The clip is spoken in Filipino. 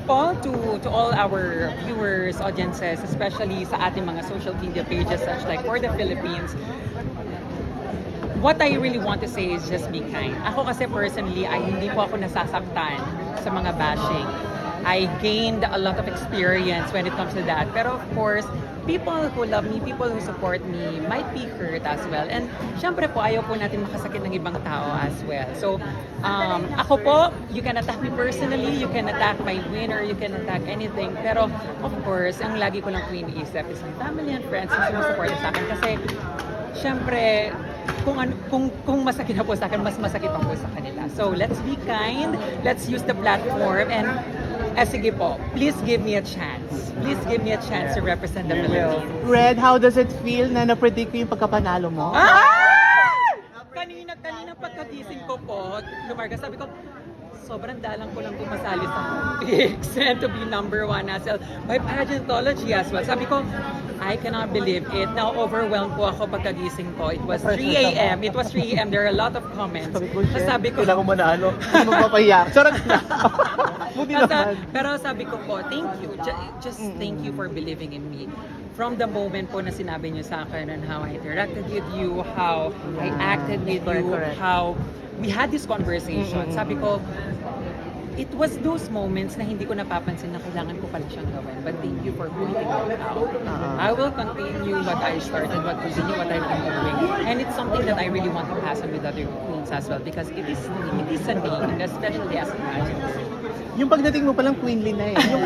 po to all our viewers, audiences, especially sa ating mga social media pages such like For the Philippines, what I really want to say is just be kind. Ako kasi personally ay hindi po ako nasasaktan sa mga bashing. I gained a lot of experience when it comes to that. Pero of course, people who love me, people who support me might be hurt as well. And syempre po, ayaw po natin makasakit ng ibang tao as well. So, ako po, you can attack me personally, you can attack my win, or you can attack anything. Pero of course, ang lagi ko lang po iniisip is my family and friends na sumusuporta sa akin. Kasi syempre, kung masakit na po sa akin, mas masakit pa po sa kanila. So, let's be kind, let's use the platform, and sige po, please give me a chance. Please give me a chance to represent the Philippines. Red, how does it feel na na-predict ko yung pagkapanalo mo? Kanina pagkagising ko po, lumarga, sabi ko, sobrang dalang ko lang pumasali sa Olympics and to be number one as well. By pageantology as well. Sabi ko, I cannot believe it. Now, overwhelmed po ako pagkagising ko. It was 3 a.m. It was 3 a.m. There are a lot of comments. Sabi ko, kailangan mo manalo. Hindi mo papayak. Charot na. Buti naman. Pero sabi ko po, thank you. Just thank you for believing in me. From the moment po na sinabi niyo sa akin on how I interacted with you, how I acted with you, how we had this conversation. Sabi ko, it was those moments na hindi ko napapansin na kailangan ko pala siyang gawin. But thank you for pointing it out. I will continue what I started, continue what I've been doing. And it's something that I really want to pass on with other queens as well because it is a name, especially as a pageant. Yung pagdating mo palang queenly na eh. Yung